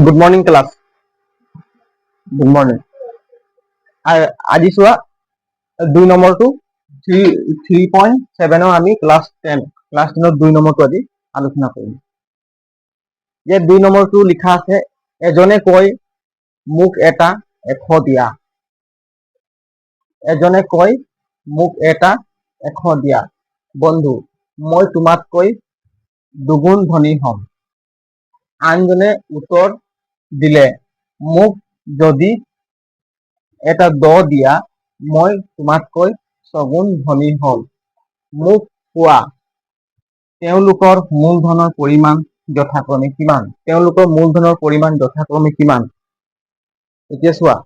Good morning class. Good morning. আজি চোৱা 2 নম্বৰটো 3.7 আমি ক্লাছ 10ত 2 নম্বৰটো আজি আলোচনা কৰিম। যে 2 নম্বৰটো লিখা আছে, এজনে কয় মোক এটা 100 দিয়া। এজনে কয় মোক এটা 100 দিয়া, বন্ধু মই তোমাতকৈ দুগুণ ধনী হ'ম। আনজনে উত্তৰ দিলে, মোক যদি এটা 10 দিয়া মই তোমাতকৈ ছগুণ ধনী হম। মোক কোৱা তেওঁলোকৰ মূলধনৰ পৰিমাণ যথাক্ৰমে কিমান? তেওঁলোকৰ মূলধনৰ পৰিমাণ যথাক্ৰমে কিমান? এতিয়া চোৱা,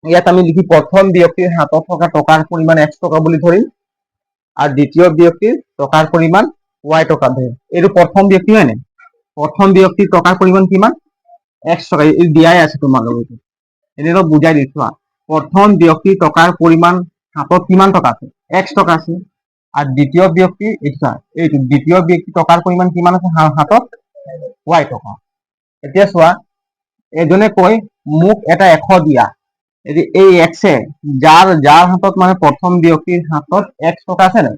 ইয়াত আমি লিখি প্ৰথম ব্যক্তিৰ হাতত থকা টকাৰ পৰিমাণ x টকা বুলি ধৰিম আৰু দ্বিতীয় ব্যক্তিৰ টকাৰ পৰিমাণ y টকা ধৰিম। এইটো প্ৰথম ব্যক্তি হয় নাই? প্ৰথম ব্যক্তিৰ টকাৰ পৰিমাণ কিমান? x টকা। এই দিয়াই আছে তোমালোকে, এনেকৈ বুজাই দিছো। প্ৰথম ব্যক্তিৰ টকাৰ পৰিমাণ হাতত কিমান টকা আছে? x টকা আছে। আৰু দ্বিতীয় ব্যক্তি এইটো দ্বিতীয় ব্যক্তি টকাৰ পৰিমাণ কিমান আছে হাতত? y টকা। এতিয়া চোৱা, এজনে কয় মোক এটা 100 দিয়া। এই এক্সে যাৰ হাতত মানে প্ৰথম ব্যক্তিৰ হাতত x টকা আছে নাই,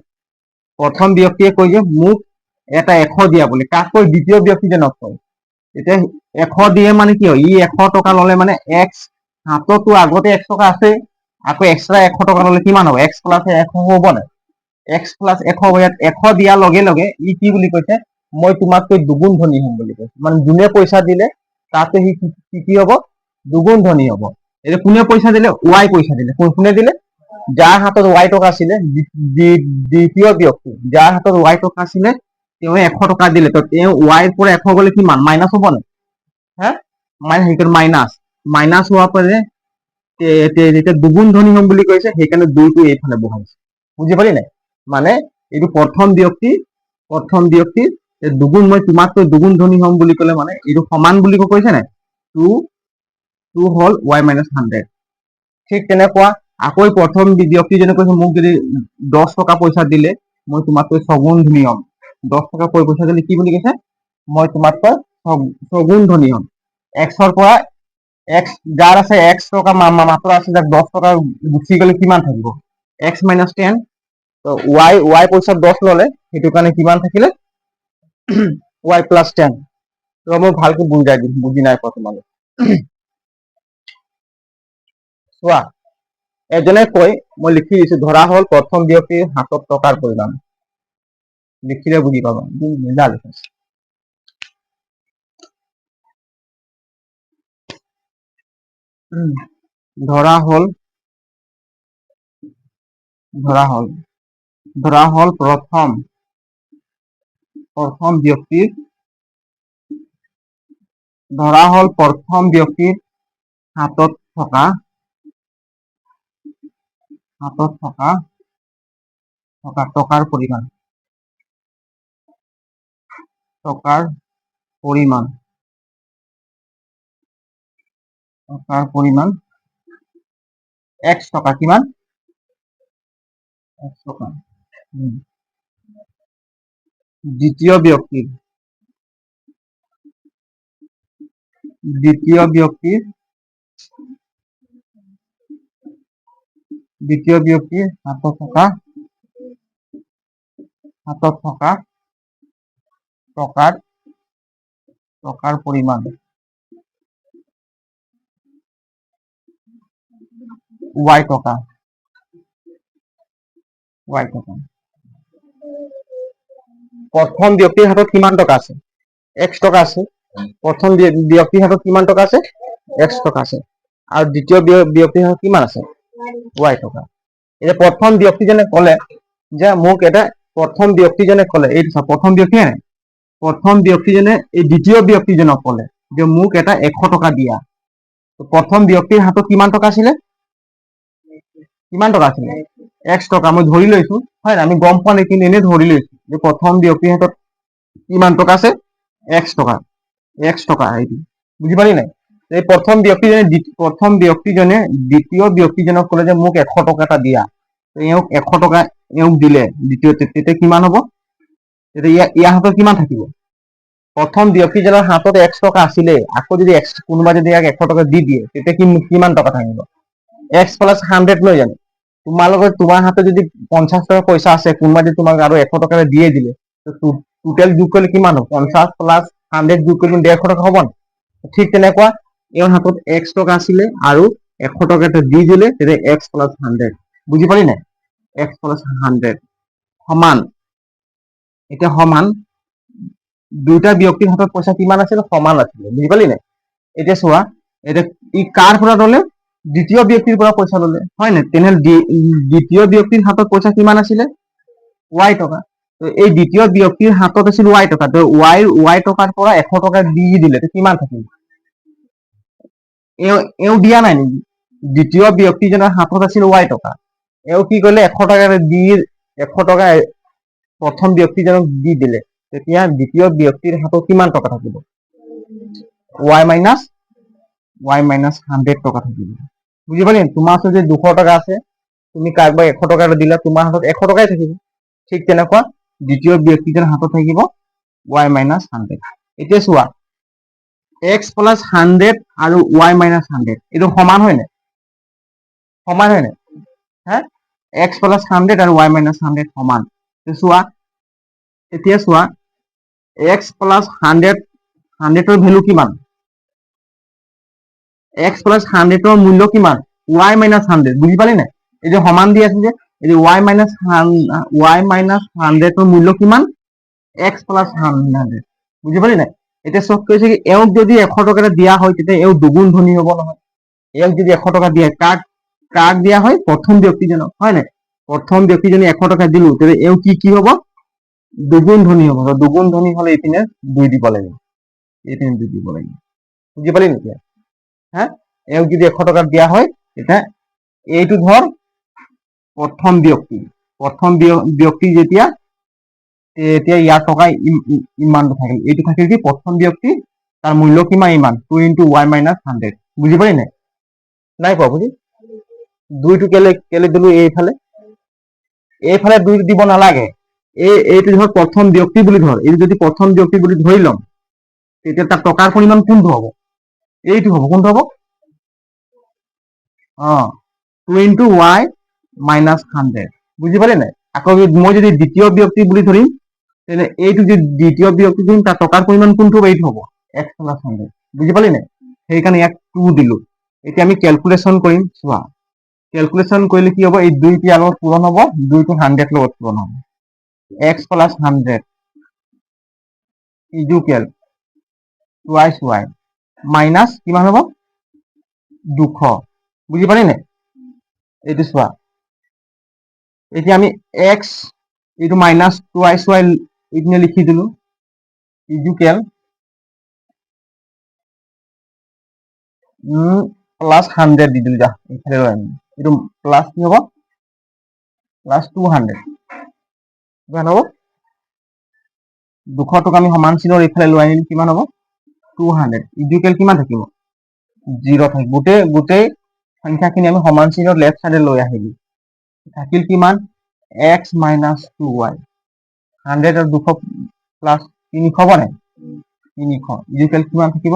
প্ৰথম ব্যক্তিয়ে কয় যে মোক এটা 100 দিয়া বুলি। কাক কয়? দ্বিতীয় ব্যক্তিজনক কয়। এতিয়া 100 দিয়ে মানে কি হয়? ই 100 টকা ললে মানে x হাততো আগতে 1 টকা আছে, আকৌ এক্সট্ৰা 100 টকা ললে কিমান হ'ব? x প্লাছ 100 হ'ব নাই? x প্লাছ 100 ইয়াত 100 দিয়াৰ লগে লগে ই কি বুলি কৈছে? মই তোমাতকৈ দুগুণ ধনী হ'ম বুলি কৈছে। মানে যোনে পইচা দিলে তাতে সি কি হ'ব? দুগুণ ধনী হ'ব। এতিয়া কোনে পইচা দিলে? y পইচা দিলে। কোনে দিলে? যাৰ হাতত y টকা আছিলে, দ্বিতীয় ব্যক্তি যাৰ হাতত y টকা আছিলে তেওঁ 100 টকা দিলে। তো তেওঁ y ৰ পৰা 100 গ'লে কিমান? মাইনাছ হ'ব নাই? হা, মাইনাছ হোৱাৰ পৰা যেতিয়া দুগুণ ধনী হ'ম বুলি কৈছে, সেইকাৰণে 2টো এইফালে বহাইছে। বুজি পালি নাই? মানে এইটো প্ৰথম ব্যক্তি দুগুণ, মই তোমাতকৈ দুগুণ ধনী হ'ম বুলি ক'লে মানে এইটো সমান বুলি কৈছে নাই? 2 হ'ল y - 100। ঠিক তেনেকুৱা আকৌ প্ৰথম ব্যক্তিজনে কৈছে মোক যদি 10 টকা পইচা দিলে মই তোমাতকৈ ছগুণ ধনী হ'ম। 10 টকা পইচা দিলে কি বুলি কৈছে? মই তোমাতকৈ ছগুণ ধনী হ'ম। এক্সৰ পৰা এক্স যাৰ আছে x টকা মাত্ৰ আছে, যাক 10 টকা গুচি গ'লে কিমান থাকিব? x - 10। তো y পইচা 10 ললে, সেইটো কাৰণে কিমান থাকিলে? y + 10। তো মই ভালকে বুজাই দিম, বুজি নাই পোৱা তোমালোকে। চোৱা, এজনে কয়, মই লিখি দিছো, ধৰা হ'ল প্ৰথম ব্যক্তিৰ হাতত টকাৰ পৰিমাণ। লিখিলে বুজি পাবা। ধৰা হ'ল প্ৰথম ব্যক্তিৰ হাতত থকা টকাৰ পৰিমাণ x টকা। কিমান? x টকা। দ্বিতীয় ব্যক্তিৰ হাতত থকা টকাৰ পৰিমাণ y টকা। প্ৰথম ব্যক্তিৰ হাতত কিমান টকা আছে? x টকা আছে। প্ৰথম ব্যক্তিৰ হাতত কিমান টকা আছে? x টকা আছে। আৰু দ্বিতীয় ব্যক্তিৰ হাতত কিমান আছে? y টকা। এতিয়া প্ৰথম ব্যক্তিজনে ক'লে যে মোক এটা, প্ৰথম ব্যক্তিজনে ক'লে, এইটো প্ৰথম ব্যক্তিয়ে নাই, প্ৰথম ব্যক্তিজনে এই দ্বিতীয় ব্যক্তিজনক ক'লে যে মোক এটা 100 টকা দিয়া। প্ৰথম ব্যক্তিৰ হাতত কিমান টকা আছিলে? কিমান টকা আছিলে? x টকা। মই ধৰি লৈছো, হয়, আমি গম পোৱা নাই, কিন্তু এনেই ধৰি লৈছো যে প্ৰথম ব্যক্তিৰ হাতত কিমান টকা আছে? x টকা। এইটো বুজি পালি নাই? এই প্ৰথম ব্যক্তিজনে দ্বিতীয় ব্যক্তিজনক ক'লে যে মোক 100 টকা এটা দিয়া। এওঁক 100 টকা দিলে দ্বিতীয়, তেতিয়া কিমান হ'ব? তেতিয়া ইয়াৰ হাতত কিমান থাকিব? প্ৰথম ব্যক্তিজনৰ হাতত 1 টকা আছিলে, আকৌ যদি কোনোবা যদি 100 টকা দি দিয়ে, তেতিয়া কিমান টকা থাকিব? x প্লাছ 100 নহয় জানো? তোমাৰ হাতত যদি 50 টকা পইচা আছে, কোনোবা যদি তোমাক আৰু 100 টকা দিয়ে দিলে, টোটেল যোগ কৰিলে কিমান হ'ব? 50 প্লাছ 100 যোগ কৰিলে 150 টকা হ'ব না? ঠিক তেনেকুৱা এওঁৰ হাতত x টকা আছিলে আৰু 100 টকা এটা দি দিলে, তেতিয়া x প্লাছ 100, বুজি পালি নাই? x প্লাছ 100 সমান, এতিয়া সমান দুইটা ব্যক্তিৰ হাতত পইচা কিমান আছিল? সমান আছিলে, বুজি পালি নাই? এতিয়া চোৱা, এতিয়া ই কাৰ পৰা ল'লে? দ্বিতীয় ব্যক্তিৰ পৰা পইচা ল'লে, হয় নাই? তেনেহ'লে দ্বিতীয় ব্যক্তিৰ হাতত পইচা কিমান আছিলে? y টকা। এই দ্বিতীয় ব্যক্তিৰ হাতত আছিল y টকা, তো y টকাৰ পৰা 100 টকা দি দিলে, কিমান থাকিল? এওঁ দিয়া নাই নেকি? দ্বিতীয় ব্যক্তিজনৰ হাতত আছিল y টকা, এওঁ কি কৰিলে? 100 টকা দি 100 টকা প্ৰথম ব্যক্তিজনক দি দিলে, তেতিয়া দ্বিতীয় ব্যক্তিৰ হাতত কিমান টকা থাকিব? y মাইনাছ 100 টকা থাকিব, বুজি পালি? তোমাৰ ওচৰত যদি 200 টকা আছে, তুমি কাৰোবাক 100 টকা দিলা, তোমাৰ হাতত 100 টকাই থাকিব। ঠিক তেনেকুৱা দ্বিতীয় ব্যক্তিজনৰ হাতত থাকিব y মাইনাছ 100। এতিয়া চোৱা, x প্লাছ 100 আৰু y মাইনাছ 100 এইটো সমান হয় নাই? সমান হয় নাই? হা, x প্লাছ 100 আৰু y মাইনাছ 100 সমান। চোৱা, এতিয়া চোৱা, x প্লাছ 100ৰ ভেলু কিমান? x প্লাছ 100ৰ মূল্য কিমান? y মাইনাছ 100, বুজি পালি নাই? এই যে সমান দি আছে যে, এই y মাইনাছ 100ৰ মূল্য কিমান? x প্লাছ 100, বুজি পালি নাই? এতিয়া চব কৈছে কি, এওঁক যদি 100 টকা দিয়া হয়, তেতিয়া এওঁ দুগুণ ধনী হ'ব নহয়। এওঁক যদি 100 টকা দিয়ে, কাক দিয়া হয়? প্ৰথম ব্যক্তিজনক, হয় নাই? প্ৰথম ব্যক্তিজনে 100 টকা দিলো, তেতিয়া এওঁ কি হ'ব? দুগুণ ধনী হ'ব। দুগুণ ধনী হ'লে এইপিনে 2 দিব লাগিব, এইপিনে 2 দিব লাগিব, বুজি পালি নেকি? হা, এওঁক যদি 100 টকা দিয়া হয়, তেতিয়া এইটো ধৰ প্ৰথম ব্যক্তি যেতিয়া, এতিয়া ইয়াৰ টকা ইমানটো থাকিল, এইটো থাকিল কি? প্ৰথম ব্যক্তি, তাৰ মূল্য কিমান? ইমান, 2 × y মাইনাছ 100, বুজি পালি নাই? নাই পোৱা বুজি? 2টো কেলে দিলো? এইফালে 2 দিব নালাগে, এইটো ধৰ প্ৰথম ব্যক্তি বুলি ধৰ, এইটো যদি প্ৰথম ব্যক্তি বুলি ধৰি ল'ম, তেতিয়া তাৰ টকাৰ পৰিমাণ কোনটো হ'ব? এইটো হ'ব। কোনটো হ'ব? 2 × y মাইনাছ 100, বুজি পালি নাই? আকৌ মই যদি দ্বিতীয় ব্যক্তি বুলি ধৰিম, তেনে এইটো যদি দ্বিতীয় ব্যক্তি ধৰিম, তাৰ টকাৰ পৰিমাণ কোনটো হ'ব? এইটো হ'ব, x প্লাছ 100, বুজি পালি নাই? সেইকাৰণে ইয়াক 2 দিলো। এতিয়া আমি কেলকুলেশ্যন কৰিম, চোৱা, কেলকুলেশ্যন কৰিলে কি হ'ব? এই 2 ইয়াৰ লগত পূৰণ হ'ব, 2 টো 100 লগত পূৰণ হ'ব, x plus 100 equal twice y minus কিমান হ'ব? 200, বুজি পালি নাই? এইটো চোৱা, এতিয়া আমি x এইটো মাইনাছ টুৱাইচ y এইপিনে লিখি দিলো, ইকুৱেল প্লাছ 100 দি দিলো, যা এইফালে লৈ আনিম, এইটো প্লাছ কি হ'ব? প্লাছ 200, কিমান হ'ব? 200 টকা আমি সমান চিনৰ এইফালে লৈ আনিম, কিমান হ'ব? 200, ইকুৱেল কিমান থাকিব? 0 থাকিব। গোটেই সংখ্যাখিনি আমি সমান চিনৰ লেফ্ট চাইডে লৈ আহিলো, থাকিল কিমান? x মাইনাছ 2y, 100 আৰু 200 প্লাছ 300 হ'ব নাই? 300 ইকুৱেল কিমান থাকিব?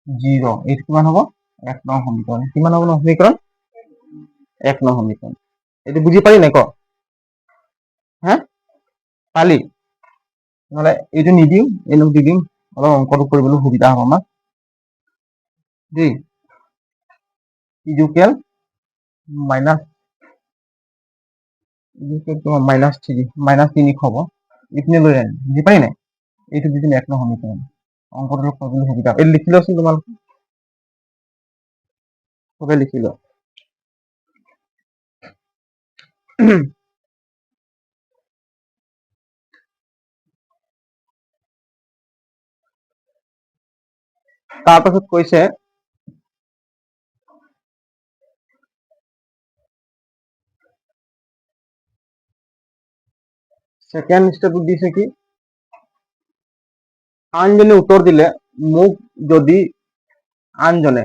0। এইটো কিমান হ'ব? 1 নং সমীকৰণ। কিমান হ'ব সমীকৰণ? 1 নং সমীকৰণ। এইটো বুজি পালি নাই? ক হা, পালি? নহ'লে এইটো নিদিওঁ, এনেও দি দিম, অলপ অংকটো কৰিবলৈ সুবিধা হ'ব আমাক দেই। ইকুৱেল মাইনাছ 300 হ'ব, এইপিনে লৈ আনিম, বুজি পালি নাই? এইটো দি দিম 1 নং সমীকৰণ, অংকটো কৰিবলৈ সুবিধা। এইটো লিখি লোৱাচোন, তোমালোকে চবে লিখি লোৱা। তাৰপাছত কৈছে, ছেকেণ্ড ষ্টেপত দিছে কি? আনজনে উত্তৰ দিলে, মোক যদি আনজনে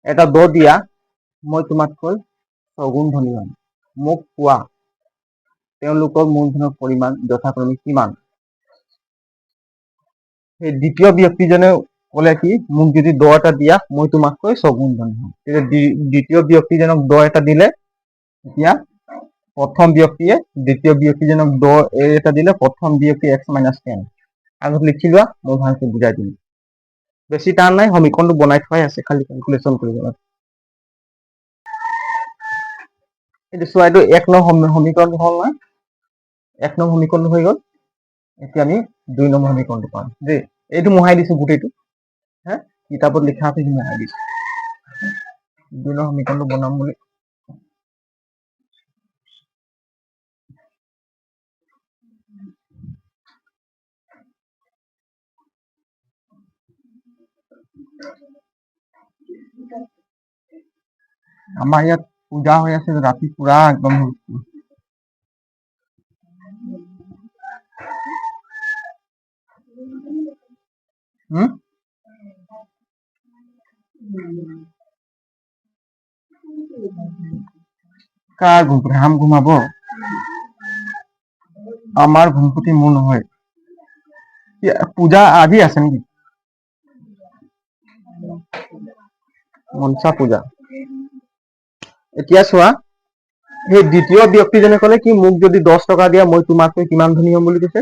এটা দিয়া, মই তোমাতকৈ 6 গুণ ধনী হ'ম। মোক কোৱা, তেওঁলোকৰ মূলধনৰ পৰিমাণ যথাক্ৰমে কিমান? সেই দ্বিতীয় ব্যক্তিজনে ক'লে কি মোক যদি 10 এটা দিয়া মই তোমাতকৈ ছগুণ ধনী হ'ম। তেতিয়া দ্বিতীয় ব্যক্তিজনক 10 এটা দিলে এতিয়া প্ৰথম ব্যক্তিয়ে দ্বিতীয় ব্যক্তিজনক 10 এটা দিলে প্ৰথম ব্যক্তি x - 10 আগত লিখি লোৱা মই ভালকে বুজাই দিম। বেছি টান নাই, সমীকৰণটো বনাই থোৱাই আছে, খালি কেলকুলেশ্যন কৰিব লাগে। এইটো চোৱা, এইটো 1 নং সমীকৰণটো হ'ল নহয়, 1 নং সমীকৰণটো হৈ গ'ল। এতিয়া আমি 2 নম্বৰ সমীকৰণটো পাম দেই। এইটো মোহাই দিছো গোটেইটো, হা কিতাপত লিখা আছে, এইটো মোহাই দিছো। 2 নম্বৰ সমীকৰণটো বনাম বুলি আমাৰ ইয়াত পূজা হৈ আছে, ৰাতি পুৰা একদম কাৰ ঘুমপুটি? হাম ঘুমাব? আমাৰ ঘুমপুটি মোৰ নহয়। পূজা আজি আছে নেকি? মনসা পূজা। এতিয়া চোৱা, সেই দ্বিতীয় ব্যক্তিজনে ক'লে কি মোক যদি 10 টকা দিয়া মই তোমাতকৈ কিমান ধনী হ'ম বুলি কৈছে?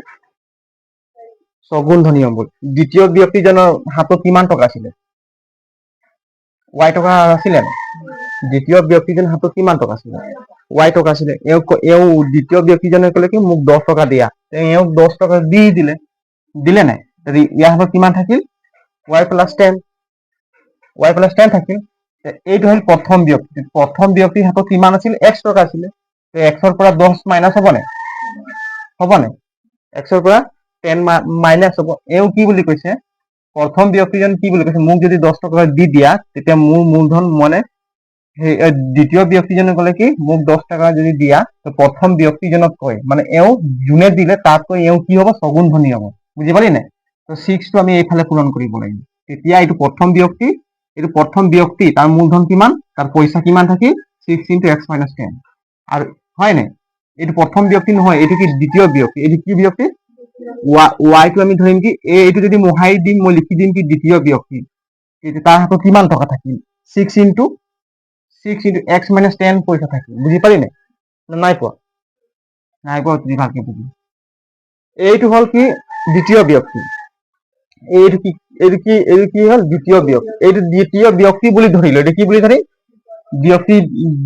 ছগুণ ধনী হ'ম বুলি। দ্বিতীয় ব্যক্তিজনৰ হাতত কিমান টকা আছিলে? y টকা আছিলে। দ্বিতীয় ব্যক্তিজনৰ হাতত কিমান টকা আছিলে? y টকা আছিলে। এওঁ দ্বিতীয় ব্যক্তিজনে ক'লে কি মোক 10 টকা দিয়া, এওঁক 10 টকা দি দিলে নাই? ইয়াৰ হাতত কিমান থাকিল? y + 10 থাকিল। এইটো হ'ল প্ৰথম ব্যক্তি। প্ৰথম ব্যক্তিৰ হাতত কিমান আছিল? x টকা আছিলে। x ৰ পৰা 10 মাইনাছ হ'বনে? x ৰ পৰা 10 মাইনাছ হ'ব। এওঁ কি বুলি কৈছে? প্ৰথম ব্যক্তিজন কি বুলি কৈছে? মোক যদি 10 টকা দি দিয়া তেতিয়া মোৰ মূলধন মানে সেই দ্বিতীয় ব্যক্তিজনে ক'লে কি মোক 10 টকা যদি দিয়া, প্ৰথম ব্যক্তিজনক কয় মানে এওঁ যোনে দিলে তাতকৈ এওঁ কি হ'ব? ছগুণ ধনী হ'ব। বুজি পালি নাই? তো 6 টো আমি এইফালে পূৰণ কৰিব লাগিব। তেতিয়া এইটো প্ৰথম ব্যক্তি, তাৰ মূলধন কিমান? তাৰ পইচা কিমান থাকিল? 6 × x - 10। আৰু হয় নাই? এইটো প্ৰথম ব্যক্তি নহয়, এইটো কি দ্বিতীয় ব্যক্তি। এইটো কি ব্যক্তি? y টো আমি ধৰিম কি এইটো যদি মোহাই দিম, মই লিখি দিম কি দ্বিতীয় ব্যক্তি। তাৰ হাতত কিমান টকা থাকিল? 6 × x - 10 পইচা থাকিল। বুজি পালি নাই? নাই পোৱা? নাই পোৱা তুমি ভালকে বুজি। এইটো হ'ল কি দ্বিতীয় ব্যক্তি। এইটো কি হ'ল? দ্বিতীয় ব্যক্তি। এইটো দ্বিতীয় ব্যক্তি বুলি ধৰিলো। এইটো কি বুলি ধৰিম?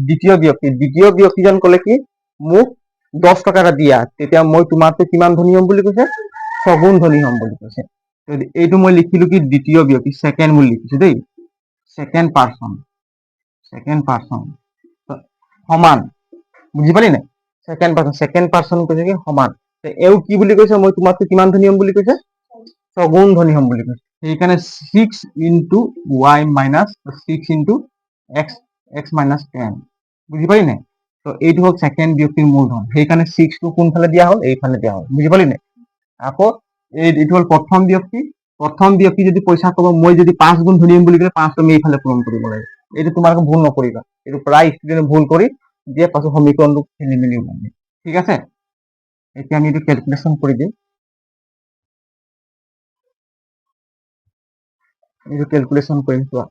দ্বিতীয় ব্যক্তি। দ্বিতীয় ব্যক্তিজন ক'লে কি মোক 10 টকা এটা দিয়া, তেতিয়া মই তোমাতকৈ কিমান ধনী হ'ম বুলি কৈছে? ছগুণ ধনী হ'ম বুলি কৈছে। এইটো মই লিখিলো কি দ্বিতীয় ব্যক্তি, ছেকেণ্ড বুলি লিখিছো দেই। ছেকেণ্ড পাৰ্চন সমান। বুজি পালি নাই? ছেকেণ্ড পাৰ্চন কৈছে কি সমান। এওঁ কি বুলি কৈছে? মই তোমাতকৈ কিমান ধনী হ'ম বুলি কৈছে? ছগুণ ধনী হ'ম বুলি কৈছে। সেইকাৰণে 6 × y - 6 × x - 10। বুজি পালি নাই? তো এইটো হ'ল ছেকেণ্ড ব্যক্তিৰ মূলধন। সেইকাৰণে 6 টো কোনফালে দিয়া হ'ল? এইফালে দিয়া হ'ল। বুজি পালি নাই? আকৌ এইটো হ'ল প্ৰথম ব্যক্তি। প্ৰথম ব্যক্তি যদি পইচা ক'ব মই যদি 5 গুণ ধনী হ'ম বুলি ক'লে 5 টো আমি এইফালে পূৰণ কৰিব লাগে। এইটো তোমালোকে ভুল নকৰিবা। এইটো প্ৰায় ষ্টুডেণ্টে ভুল কৰি দিয়ে, পাছত সমীকৰণটো খেলি মেলি ওলাই দিয়ে। ঠিক আছে? এতিয়া আমি এইটো কেলকুলেশ্যন কৰি দিম। এইটো কেলকুলেশ্যন কৰিম চোৱা।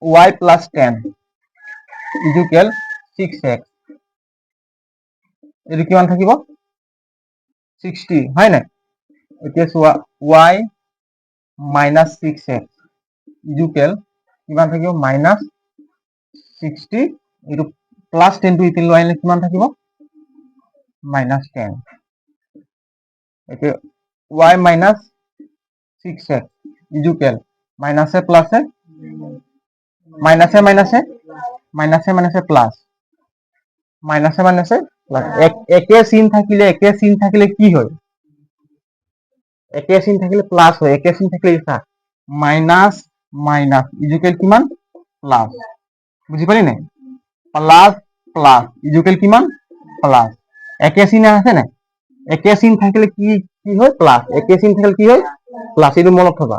y + 10 = 6x। এইটো কিমান থাকিব? 60, হয় নাই? এতিয়া চোৱা y - 6x কিমান থাকিব? -60। এইটো +10 টো ইপিনে লৈ আহিলে কিমান থাকিব? -10। এতিয়া y - 6x মাইনাছে প্লাছে মাইনাছে প্লাছ। একে চিন থাকিলে কি হয়? একে চিন থাকিলে প্লাছ হয়। একে চিন থাকিলে চা মাইনাছ কিমান? প্লাছ। বুজি পালি নাই? প্লাছ কিমান? প্লাছ। একে চিন আছে নাই? একে চিন থাকিলে কি হয়? প্লাছ। একে চিন থাকিলে কি হয়? প্লাছ। এইটো মনত থবা।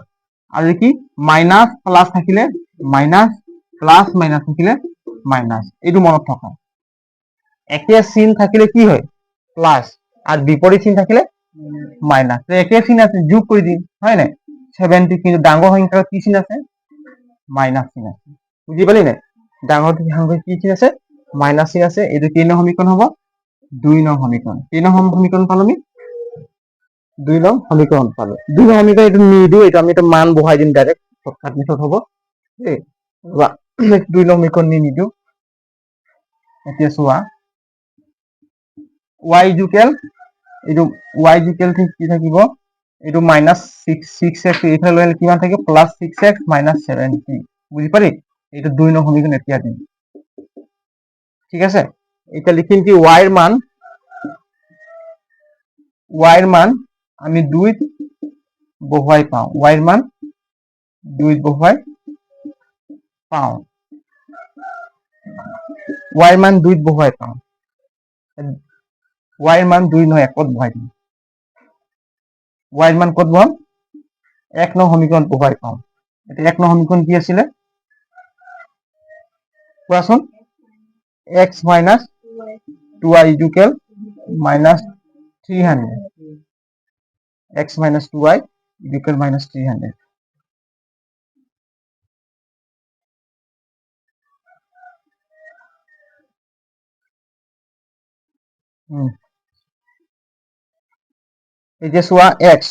আৰু কি মাইনাছ প্লাছ থাকিলে মাইনাছ, প্লাছ মাইনাছ থাকিলে মাইনাছ। এইটো মনত থকা। একে চিন থাকিলে কি হয়? প্লাছ। আৰু বিপৰীত চিন থাকিলে মাইনাস একে চিন আছে যোগ কৰি দিম হয় নাই 70 কিন্তু ডাঙৰ সংখ্যাত কি চিন আছে মাইনাস চিন আছে বুজি পালি নাই ডাঙৰ সংখ্যাত কি চিন আছে মাইনাস চিন আছে এইটো কেই নং সমীকৰণ হ'ব 2 নং সমীকৰণ কেই নং সমীকৰণ পালো আমি 2 নং সমীকৰণ পালো 2 নং সমীকৰণ এইটো নিদিও এইটো আমি এটা মান বহাই দিম ডাইৰেক্ট শৰ্টকাট মেথড হ'ব দেই 2 নং সমীকৰণ নিদিও এতিয়া চোৱা y ইকুৱেল এইটো y ইকুৱেল কি থাকিব এইটো মাইনাস 6x এইফালে লৈ কিমান থাকিব প্লাস 6x মাইনাস 70 বুজি পালি এইটো 2 নং সমীকৰণ এতিয়া দিম ঠিক আছে এটা লিখিম কি y এৰ মান আমি 2 বহুৱাই পাওঁ y এৰ মান 2 বহুৱাই পাওঁ y এৰ মান 2 বহুৱাই পাওঁ y এর মান 2 নহয় 1 বহাই দিম y এর মান কত বহাম 1 নং সমীকৰণ বহুৱাই পাওঁ এটা 1 নং সমীকৰণ কি আছিল কোৱাচোন x minus 2y equal minus 300 x minus 2y equal minus 300 এতিয়া চোৱা x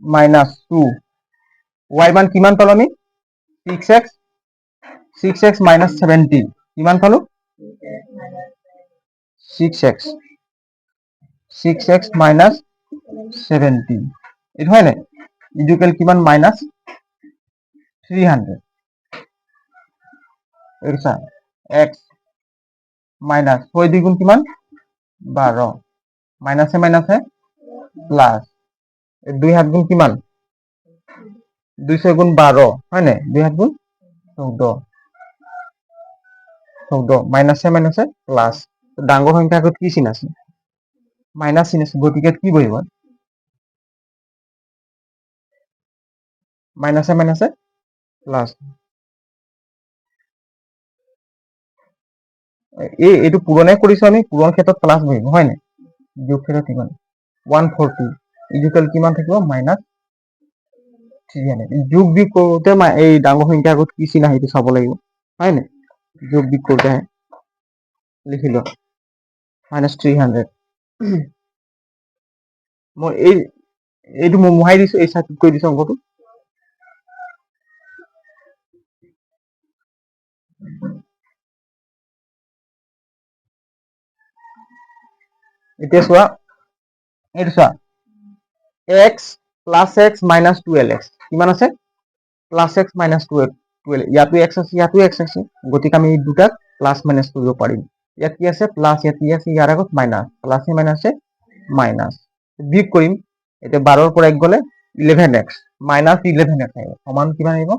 minus 2 y মান কিমান পালো আমি 6x minus 17 কিমান পালো 6x minus 17 এইটো হয় নাই ইকুৱেল কিমান মাইনাস 300 এইটো চা x মাইনাস 6 দ্বিগুণ কিমান 12 মাইনাসে মাইনাসে প্লাস 2 হাত গুণ কিমান 2 গুণ 12 হয় নাই 2 হাত গুণ 14 মাইনাসে মাইনাসে প্লাস ডাঙৰ সংখ্যা আগত কি চিন আছে মাইনাস চিন আছে গতিকে কি বহিব মাইনাসে মাইনাসে প্লাস এইটো পুৰণাই কৰিছো আমি পুৰণ ক্ষেত্ৰত প্লাস বহিব হয় নাই যোগ ক্ষেত্ৰত কিমান 140 ইকুৱেল কিমান থাকিব মাইনাস 300 যোগ বিয়োগ কৰোতে এই ডাঙৰ সংখ্যা আগত কি চিন আহিব চাব লাগিব হয় নাই যোগ বিয়োগ কৰোতে লিখিলো মাইনাস 300 মই এইটো মই মোহাই দিছো এই সাইডত কৈ দিছো অংকটো এতিয়া চোৱা এইটো চোৱা x plus x minus 12x কিমান আছে plus x minus 12 ইয়াতো x আছে ইয়াতো x আছে গতিকে আমি এই দুটাক প্লাস মাইনাস কৰিব পাৰিম ইয়াত কি আছে প্লাস ইয়াত কি আছে ইয়াৰ আগত মাইনাস প্লাসে মাইনাসে মাইনাস বিয়োগ কৰিম এতিয়া 12 ৰ পৰা 1 গলে 11x minus 11x আহিব সমান কিমান আহিব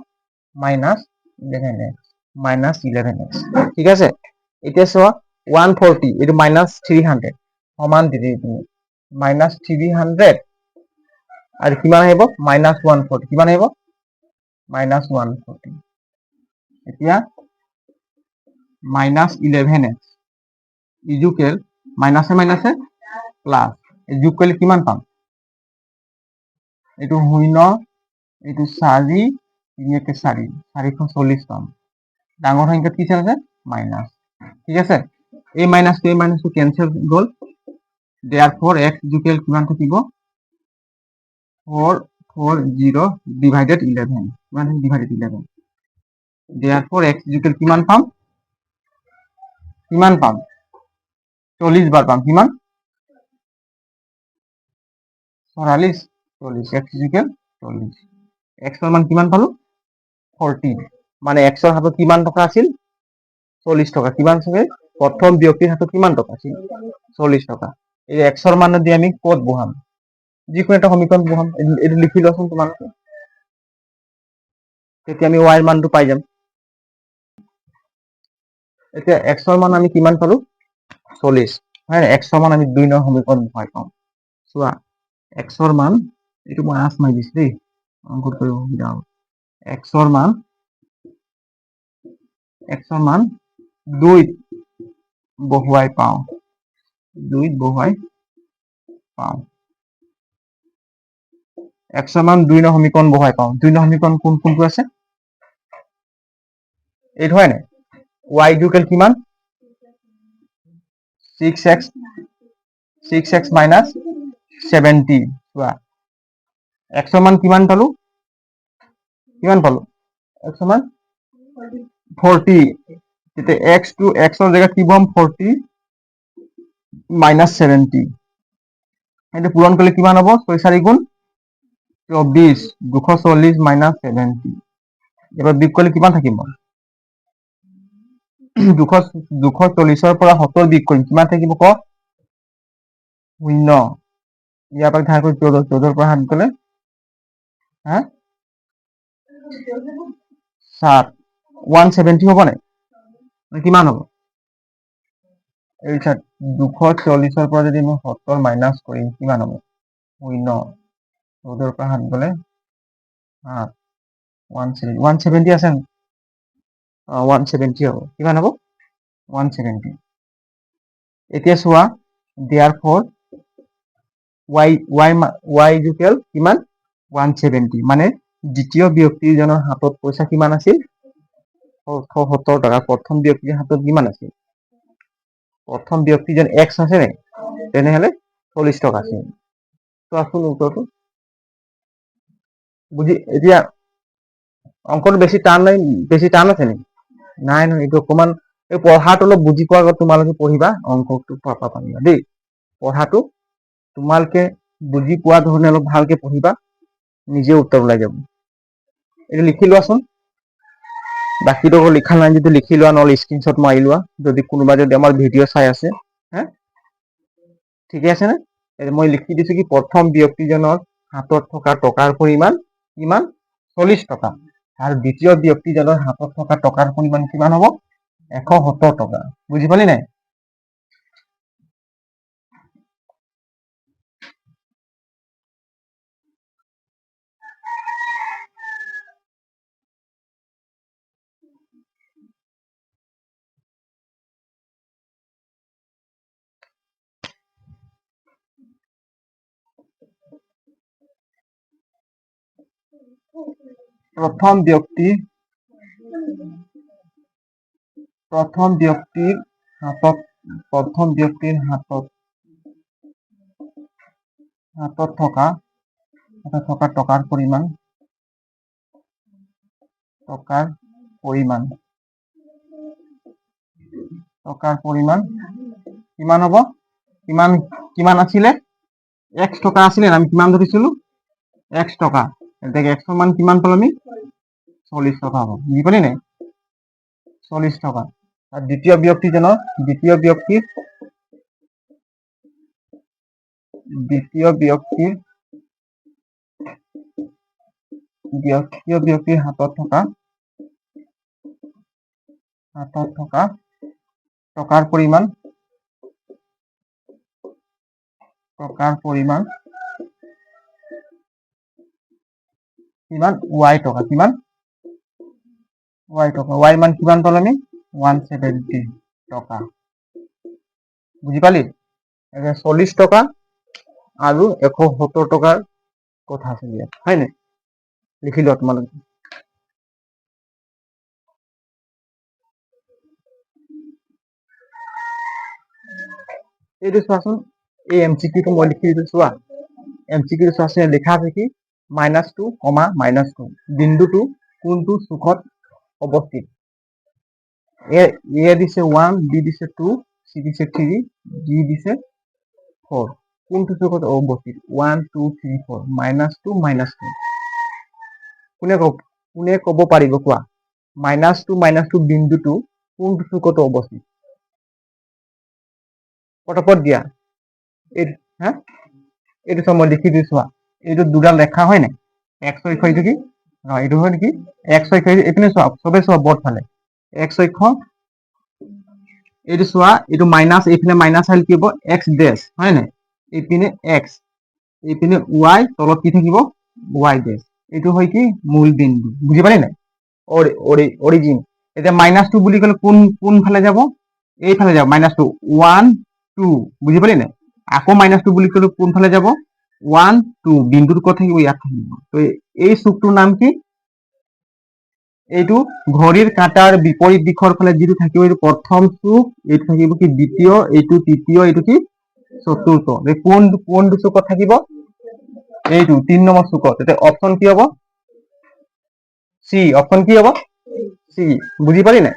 minus 11x minus 11x ঠিক আছে এতিয়া চোৱা 140 এইটো minus 300 সমান দিদি তুমি minus 300 আৰু কিমান আহিব minus 140 কিমান আহিব minus 140 এতিয়া minus 11x ইকুৱেল মাইনাসে মাইনাসে প্লাস যোগ কৰিলে কিমান পাম এইটো শূন্য এইটো 4 তিনিকে 4 440 পাম ডাঙৰ সংখ্যাত কি আছে মাইনাস ঠিক আছে এই মাইনাসটো কেনসেল গল therefore x ইকুৱেল কিমান থাকিব 440 divided 11 কিমান divided 11 therefore x ইকুৱেল কিমান পাম 40 বাৰ পাম কিমান 44 40 x ইকুৱেল 40 x ৰ মান কিমান পালো 40 মানে x ৰ হাতত কিমান টকা আছিল 40 টকা কিমান আছে প্ৰথম ব্যক্তিৰ হাতত কিমান টকা আছিল 40 টকা এই x ৰ মান দি আমি ক'ত বহাম যিকোনো এটা সমীকৰণ বহাম এটো লিখি লোৱাচোন তোমালোকে তেতিয়া আমি y ৰ মানটো পাই যাম এতিয়া x ৰ মান আমি কিমান পালো 40 হয় x ৰ মান আমি 2 নং সমীকৰণ পাই পাম চোৱা x ৰ মান এইটো মই আছ মাৰি দিছো দেই অংকত কৰিব সুবিধা হ'ব x ৰ মান 2 বহুৱাই পাওঁ 2 বহুৱাই পাওঁ। 100 মান 2 নং সমীকৰণ বহাই পাওঁ। 2 নং সমীকৰণ কোনটো আছে? এইটো হয় নাই? y ইকুৱেল কিমান? 6x minus 70 চোৱা 100 মান কিমান পালো? 100 মান 40। তেতিয়া x ৰ জেগাত কি পাম? 40 minus 70। এইটো পূৰণ কৰিলে কিমান হ'ব? 6 4 গুণ 24 240 minus 70। এবাৰ বিয়োগ কৰিলে কিমান থাকিব? 240ৰ পৰা 70 বিয়োগ কৰিম, কিমান থাকিব ক? 0। ইয়াৰ পৰা ধাৰ কৰি 14 পৰা 7 গ'লে 7 170 হ'ব নাই? কিমান হ'ব? এই 240ৰ পৰা যদি মই 70 মাইনাছ কৰিম কিমান হ'ব? 0। 14 পৰা 7 গ'লে 7 170 আছে নে? 170 হ'ব। কিমান হ'ব? 170। এতিয়া চোৱা therefore y ইকুৱেল কিমান? 170। মানে দ্বিতীয় ব্যক্তিজনৰ হাতত পইচা কিমান আছিল? 70 টকা। প্ৰথম ব্যক্তিৰ হাতত কিমান আছিল? প্ৰথম ব্যক্তিজন x আছে নে? তেনেহলে 40 টকা আছিল। চোৱাচোন উত্তৰটো। এতিয়া অংকটো বেছি টান আছে নেকি? নাই নহয়, এইটো অকমান এই পঢ়াটো অলপ বুজি পোৱাৰ আগত তোমালোকে পঢ়িবা, অংকটো পাৰিবা দেই। পঢ়াটো তোমালোকে বুজি পোৱা ধৰণে অলপ ভালকে পঢ়িবা, নিজে উত্তৰ ওলাই যাব। এইটো লিখি লোৱাচোন। বাকীটো লিখা নাই যদি লিখি লোৱা, নহ'লে স্ক্ৰীনশ্বট মাৰি লোৱা, যদি কোনোবা যদি আমাৰ ভিডিঅ' চাই আছে। ঠিকে আছে নে? মই লিখি দিছো কি প্ৰথম ব্যক্তিজনৰ হাতত থকা টকাৰ পৰিমাণ কিমান? 40 টকা। আৰু দ্বিতীয় ব্যক্তিজনৰ হাতত থকা টকাৰ পৰিমাণ কিমান হ'ব? 170 টকা। বুজি পালি নাই? প্ৰথম ব্যক্তিৰ হাতত থকা টকাৰ পৰিমাণ কিমান হ'ব? কিমান আছিলে? x টকা আছিলে, আমি কিমান ধৰিছিলো? x টকা। এতিয়া x মান কিমান পালো আমি? 40 টকা হ'ব। বুজি পালি নাই? 40 টকা। আৰু দ্বিতীয় ব্যক্তিৰ হাতত থকা টকাৰ পৰিমাণ কিমান? y টকা। কিমান? y টকা। y মান কিমান পালো আমি? 170 টকা। বুজি পালি? 40 টকা আৰু 170 টকাৰ কথা আছে ইয়াত, হয় নাই? লিখি লোৱা তোমালোকে। এইটো চোৱাচোন, এই MCQটো মই লিখি দিছো চোৱা। MCQ চোৱাচোন, লিখা আছে কি? -2, -2 বিন্দুটো কোনটো চুকত অৱস্থিত? A দিছে 1, B দিছে 2, C দিছে 3, D দিছে 4। কোনটো চুকত অৱস্থিত? 1 2 3 4 -2 -2। কোনে ক'ব পাৰিব কোৱা? -2 বিন্দুটো কোনটো চুকত অৱস্থিত? পটাপট দিয়া। এইটো চোৱা, মই লিখি দিছো চোৱা। এইটো দুডাল ৰেখা হয় নাই? x অক্ষ এইটো কি? এইটো হয় নেকি? x অক্ষ এইপিনে চোৱা, চবে চোৱা বৰ্ড ফালে। x অক্ষ এইটো চোৱা, এইটো মাইনাছ, এইপিনে মাইনাছ আহিলে কি হ'ব? x ডেছ, হয় নাই? এইপিনে x, এইপিনে y, তলত কি থাকিব? y ডেছ। এইটো হয় কি? মূল বিন্দু। বুজি পালি নাই? অৰিজিন। এতিয়া -2 বুলি ক'লে কোন ফালে যাব? এইফালে যাব। -2 1 2। বুজি পালি নাই? আকৌ -2 বুলি ক'লে কোনফালে যাব 1 2 বিন্দুটো ক'ত থাকিব ইয়াত থাকিব তো এই চুকটোৰ নাম কি এইটো ঘড়ীৰ কাঁটাৰ বিপৰীত দিশৰ ফালে যিটো থাকিব এইটো প্ৰথম চুক এইটো থাকিব কি দ্বিতীয় এইটো তৃতীয় এইটো কি চতুৰ্থ কোন চুকত থাকিব এইটো 3 নম্বৰ চুকত তেতিয়া অপচন কি হ'ব সি অপচন কি হ'ব সি বুজি পালি নাই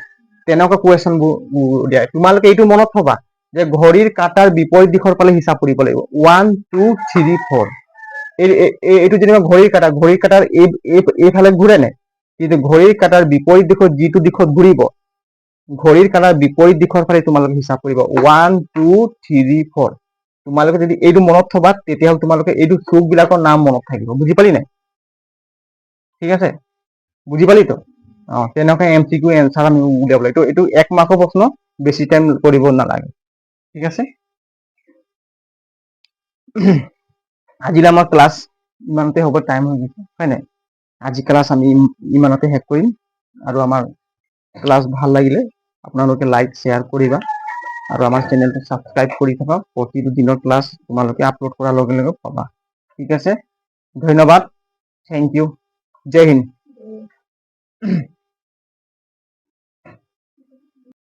তেনেকুৱা কুৱেশ্যন বোৰ দিয়া তোমালোকে এইটো মনত থবা যে ঘড়ীৰ কাঁটাৰ বিপৰীত দিশৰ ফালে হিচাপ কৰিব লাগিব 1 2 3 4 এইটো যেনিবা ঘড়ীৰ কাঁটাৰ এইফালে ঘূৰে নে কিন্তু ঘড়ীৰ কাঁটাৰ বিপৰীত দিশত যিটো দিশত ঘূৰিব ঘড়ীৰ কাঁটাৰ বিপৰীত দিশৰ ফালে তোমালোকে হিচাপ কৰিব 1 2 3 4 তোমালোকে যদি এইটো মনত থবা তেতিয়াহ'লে তোমালোকে এইটো চুক বিলাকৰ নাম মনত থাকিব বুজি পালি নাই ঠিক আছে বুজি পালি তো তেনেকুৱা MCQ এনসাৰ আমি উলিয়াব লাগে এইটো 1 মাৰ্কৰ প্ৰশ্ন বেছি টাইম কৰিব নালাগে ঠিক আছে আজিলৈ আমাৰ ক্লাছ ইমানতে হ'ব টাইম হৈ গৈছে হয় নাই আজি ক্লাছ আমি ইমানতে শেষ কৰিম আৰু আমাৰ ক্লাছ ভাল লাগিলে আপোনালোকে লাইক শ্বেয়াৰ কৰিবা আৰু আমাৰ চেনেলটো সাবস্ক্ৰাইব কৰি থকা প্ৰতিটো দিনৰ ক্লাছ তোমালোকে আপলোড কৰাৰ লগে লগে পাবা ঠিক আছে ধন্যবাদ থেংক ইউ জয় হিন্দ